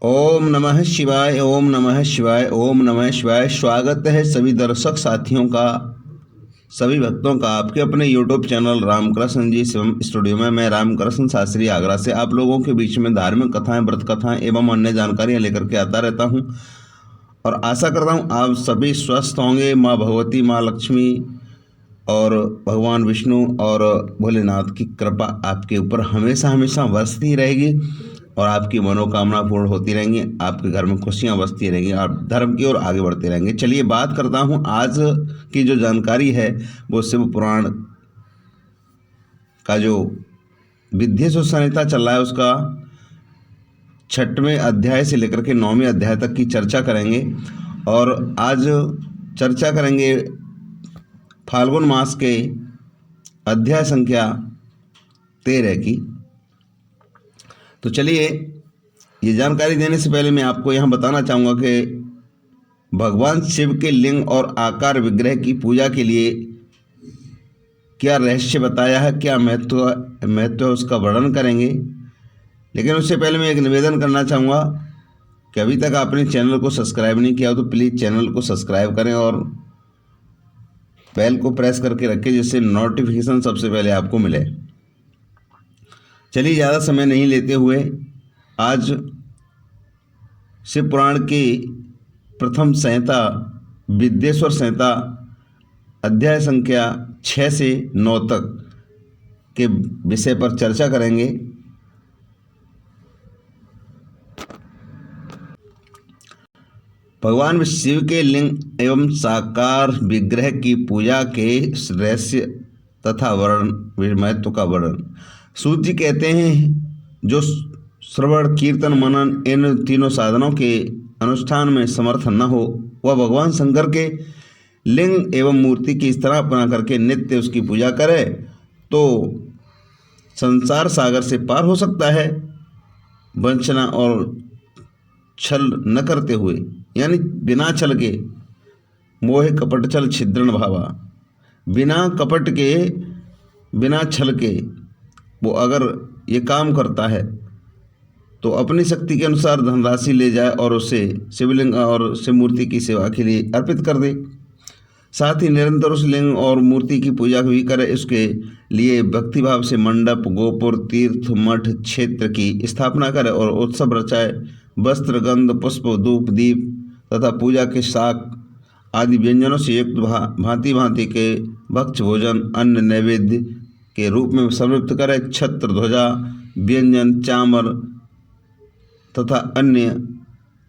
ओम नमः शिवाय, ओम नमः शिवाय, ओम नमः शिवाय। स्वागत है सभी दर्शक साथियों का, सभी भक्तों का आपके अपने YouTube चैनल रामकृष्ण जी शिवम स्टूडियो में। मैं रामकृष्ण शास्त्री आगरा से आप लोगों के बीच में धार्मिक कथाएं, व्रत कथाएं एवं अन्य जानकारियां लेकर के आता रहता हूं और आशा करता हूं आप सभी स्वस्थ होंगे। माँ भगवती, माँ लक्ष्मी और भगवान विष्णु और भोलेनाथ की कृपा आपके ऊपर हमेशा हमेशा बरसती रहेगी और आपकी मनोकामना पूर्ण होती रहेंगी। आपके घर में खुशियां बसती रहेंगी, आप धर्म की ओर आगे बढ़ते रहेंगे। चलिए बात करता हूं, आज की जो जानकारी है वो शिव पुराण का जो विद्येश्वर संहिता चल रहा है उसका 6वें अध्याय से लेकर के 9वें अध्याय तक की चर्चा करेंगे। और आज चर्चा करेंगे फाल्गुन मास के अध्याय संख्या 13 की। तो चलिए, ये जानकारी देने से पहले मैं आपको यहाँ बताना चाहूँगा कि भगवान शिव के लिंग और आकार विग्रह की पूजा के लिए क्या रहस्य बताया है, क्या महत्व है, उसका वर्णन करेंगे। लेकिन उससे पहले मैं एक निवेदन करना चाहूँगा कि अभी तक आपने चैनल को सब्सक्राइब नहीं किया हो तो प्लीज़ चैनल को सब्सक्राइब करें और बेल को प्रेस करके रखें जिससे नोटिफिकेशन सबसे पहले आपको मिले। चलिए, ज़्यादा समय नहीं लेते हुए आज शिव पुराण की प्रथम संहिता विद्येश्वर संहिता अध्याय संख्या 6 से 9 तक के विषय पर चर्चा करेंगे। भगवान शिव के लिंग एवं साकार विग्रह की पूजा के रहस्य तथा महत्व का वर्णन। सूत जी कहते हैं, जो श्रवण, कीर्तन, मनन इन तीनों साधनों के अनुष्ठान में समर्थ न हो वह भगवान शंकर के लिंग एवं मूर्ति की स्थापना करके नित्य उसकी पूजा करे तो संसार सागर से पार हो सकता है। वंचना और छल न करते हुए, यानी बिना छल के, मोह कपट छल छिद्रण भावा, बिना कपट के, बिना छल के वो अगर ये काम करता है तो अपनी शक्ति के अनुसार धनराशि ले जाए और उसे शिवलिंग और शिव मूर्ति की सेवा के लिए अर्पित कर दे। साथ ही निरंतर उस लिंग और मूर्ति की पूजा भी करे। इसके लिए भक्तिभाव से मंडप, गोपुर, तीर्थ, मठ, क्षेत्र की स्थापना करे और उत्सव रचाए। वस्त्र, गंध, पुष्प, धूप, दीप तथा पूजा के शाक आदि व्यंजनों से युक्त भांति भांति के भक्ष भोजन अन्न नैवेद्य के रूप में समर्पित करे। छत्र, ध्वजा, व्यंजन, चामर तथा अन्य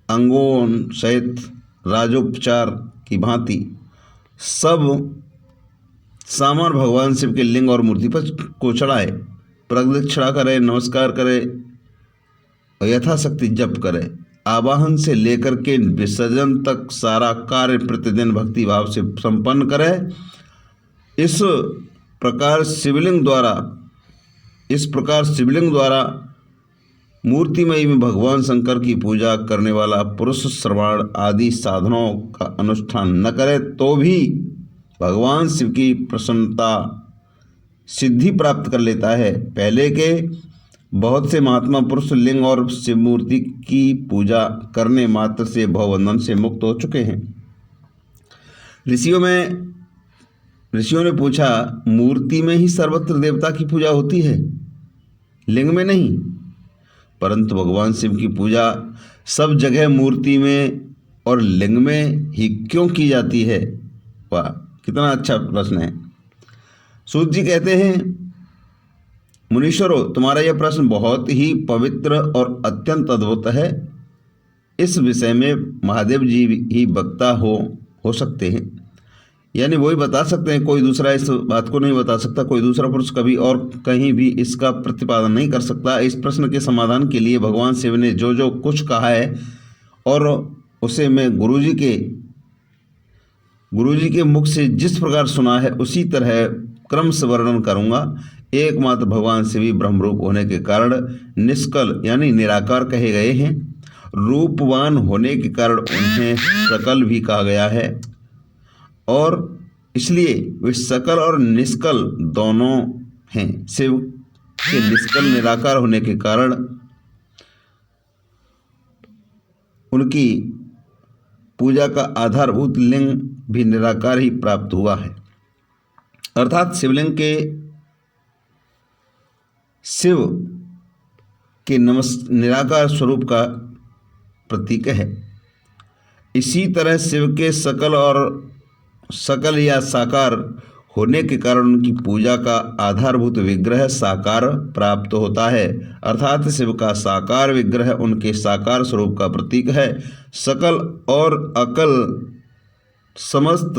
अंगों सहित राजोपचार की भांति सब सामान भगवान शिव के लिंग और मूर्ति पर को चढ़ाए। प्रदक्षिणा करे, नमस्कार करे और यथाशक्ति जप करे। आवाहन से लेकर के विसर्जन तक सारा कार्य प्रतिदिन भक्ति भाव से संपन्न करे। इस प्रकार शिवलिंग द्वारा मूर्तिमयी में भगवान शंकर की पूजा करने वाला पुरुष श्रवण आदि साधनों का अनुष्ठान न करे तो भी भगवान शिव की प्रसन्नता सिद्धि प्राप्त कर लेता है। पहले के बहुत से महात्मा पुरुष लिंग और शिव मूर्ति की पूजा करने मात्र से भवबंधन से मुक्त हो चुके हैं। ऋषियों ने पूछा, मूर्ति में ही सर्वत्र देवता की पूजा होती है, लिंग में नहीं? परंतु भगवान शिव की पूजा सब जगह मूर्ति में और लिंग में ही क्यों की जाती है? वाह, कितना अच्छा प्रश्न है। सूत जी कहते हैं, मुनीश्वरों, तुम्हारा यह प्रश्न बहुत ही पवित्र और अत्यंत अद्भुत है। इस विषय में महादेव जी ही वक्ता हो सकते हैं, यानी वही बता सकते हैं, कोई दूसरा इस बात को नहीं बता सकता। कोई दूसरा पुरुष कभी और कहीं भी इसका प्रतिपादन नहीं कर सकता। इस प्रश्न के समाधान के लिए भगवान शिव ने जो जो कुछ कहा है और उसे मैं गुरुजी के मुख से जिस प्रकार सुना है उसी तरह क्रम से वर्णन करूंगा। एकमात्र भगवान शिव ही ब्रह्मरूप होने के कारण निष्कल यानी निराकार कहे गए हैं। रूपवान होने के कारण उन्हें सकल भी कहा गया है और इसलिए वे सकल और निष्कल दोनों हैं। शिव के निष्कल निराकार होने के कारण उनकी पूजा का आधारभूत लिंग भी निराकार ही प्राप्त हुआ है, अर्थात शिव के निराकार स्वरूप का प्रतीक है। इसी तरह शिव के सकल या साकार होने के कारण उनकी पूजा का आधारभूत विग्रह साकार प्राप्त होता है, अर्थात शिव का साकार विग्रह उनके साकार स्वरूप का प्रतीक है। सकल और अकल समस्त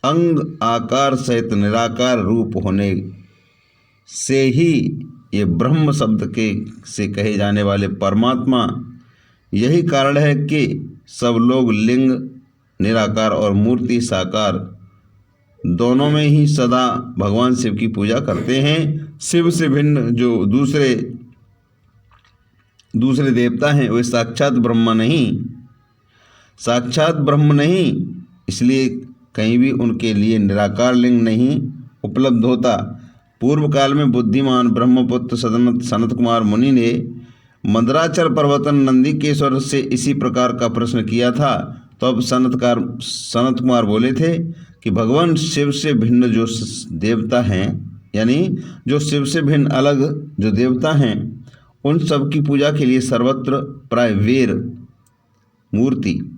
अंग आकार सहित निराकार रूप होने से ही ये ब्रह्म शब्द से कहे जाने वाले परमात्मा, यही कारण है कि सब लोग लिंग निराकार और मूर्ति साकार दोनों में ही सदा भगवान शिव की पूजा करते हैं। शिव से भिन्न जो दूसरे देवता हैं वे साक्षात ब्रह्म नहीं, इसलिए कहीं भी उनके लिए निराकार लिंग नहीं उपलब्ध होता। पूर्व काल में बुद्धिमान ब्रह्मपुत्र सनत कुमार मुनि ने मंदराचल पर्वतन नंदिकेश्वर से इसी प्रकार का प्रश्न किया था। तो अब सनत कुमार बोले थे कि भगवान शिव से भिन्न जो देवता हैं, यानी जो शिव से भिन्न अलग जो देवता हैं, उन सब की पूजा के लिए सर्वत्र प्राय वीर मूर्ति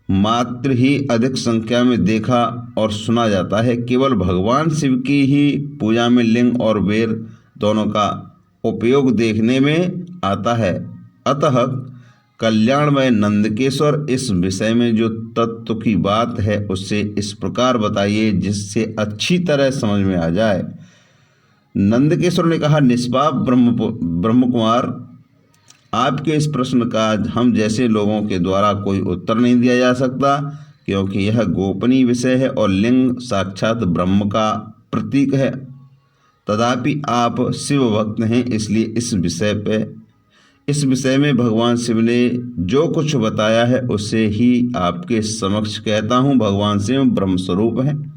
मात्र ही अधिक संख्या में देखा और सुना जाता है। केवल भगवान शिव की ही पूजा में लिंग और वेर दोनों का उपयोग देखने में आता है। अतः कल्याणमय नंदकेश्वर इस विषय में जो तत्व की बात है उससे इस प्रकार बताइए जिससे अच्छी तरह समझ में आ जाए। नंदकेश्वर ने कहा, निष्पाप ब्रह्म कुमार, आपके इस प्रश्न का हम जैसे लोगों के द्वारा कोई उत्तर नहीं दिया जा सकता, क्योंकि यह गोपनीय विषय है और लिंग साक्षात ब्रह्म का प्रतीक है। तथापि आप शिव भक्त हैं, इसलिए इस विषय में भगवान शिव ने जो कुछ बताया है उससे ही आपके समक्ष कहता हूँ। भगवान शिव ब्रह्म स्वरूप हैं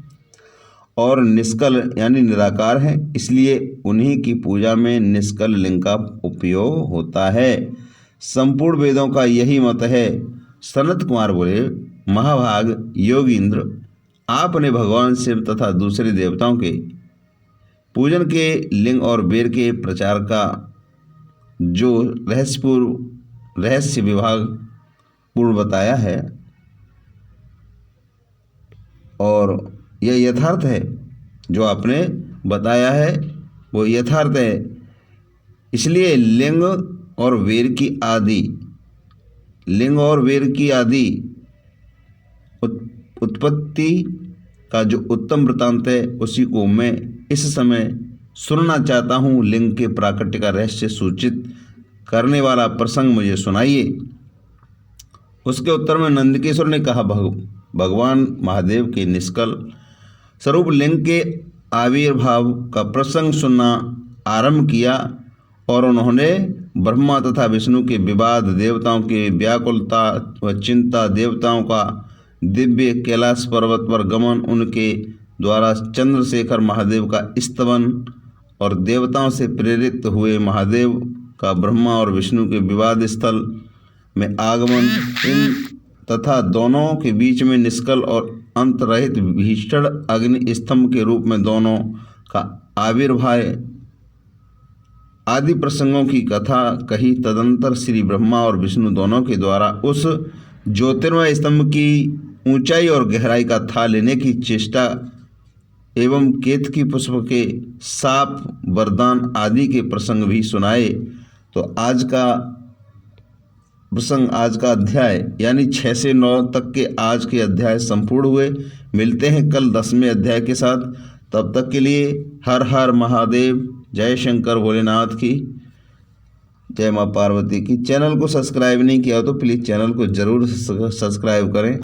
और निष्कल यानी निराकार हैं, इसलिए उन्हीं की पूजा में निष्कल लिंग का उपयोग होता है। संपूर्ण वेदों का यही मत है। सनत कुमार बोले, महाभाग योगींद्र, आपने भगवान शिव तथा दूसरे देवताओं के पूजन के लिंग और वेर के प्रचार का जो रहस्य विभाग पूर्ण बताया है और यह यथार्थ है, जो आपने बताया है वो यथार्थ है। इसलिए लिंग और वेर की आदि उत्पत्ति का जो उत्तम वृतांत है उसी को मैं इस समय सुनना चाहता हूँ। लिंग के प्राकट्य का रहस्य सूचित करने वाला प्रसंग मुझे सुनाइए। उसके उत्तर में नंदकेश्वर ने कहा, भगवान महादेव के निष्कल स्वरूप लिंग के आविर्भाव का प्रसंग सुनना आरंभ किया और उन्होंने ब्रह्मा तथा विष्णु के विवाद, देवताओं की व्याकुलता व चिंता, देवताओं का दिव्य कैलाश पर्वत पर गमन, उनके द्वारा चंद्रशेखर महादेव का स्तवन और देवताओं से प्रेरित हुए महादेव का ब्रह्मा और विष्णु के विवाद स्थल में आगमन, इन तथा दोनों के बीच में निष्कल और अंत रहित भीषण अग्नि स्तंभ के रूप में दोनों का आविर्भाव आदि प्रसंगों की कथा कही। तदंतर श्री ब्रह्मा और विष्णु दोनों के द्वारा उस ज्योतिर्मय स्तंभ की ऊंचाई और गहराई का था लेने की चेष्टा एवं केतकी पुष्प के साप वरदान आदि के प्रसंग भी सुनाए। तो आज का अध्याय यानी 6 से 9 तक के आज के अध्याय संपूर्ण हुए। मिलते हैं कल 10वें अध्याय के साथ। तब तक के लिए हर हर महादेव, जय शंकर भोलेनाथ की, जय माँ पार्वती की। चैनल को सब्सक्राइब नहीं किया हो तो प्लीज़ चैनल को ज़रूर सब्सक्राइब करें।